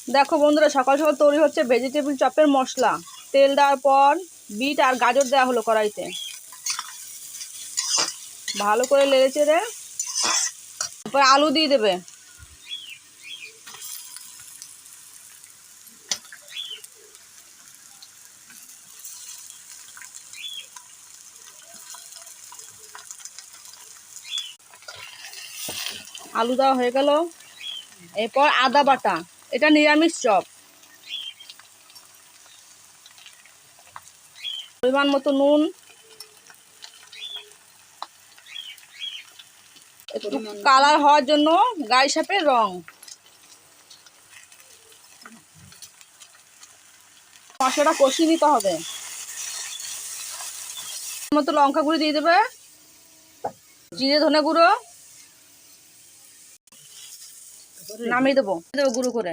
দেখো বন্ধুরা, সকাল সকাল তৈরি হচ্ছে ভেজিটেবিল চপের মশলা। তেল দেওয়ার পর বিট আর গাজর দেওয়া হলো কড়াইতে। ভালো করে নেড়ে চেড়ে তারপর আলু দিয়ে দেবে। আলু দেওয়া হয়ে গেল। এরপর আদা বাটা, এটা নিরামিষ চপ। পরিমাণ মতো নুন, একটু কালার হওয়ার জন্য গাই সাপের রং। মশলাটা কষিয়ে নিতে হবে। মতো লঙ্কা গুঁড়ো দিয়ে দেবে, জিরে ধনে গুঁড়ো, নামিয়ে দেবো গুঁড়ো করে।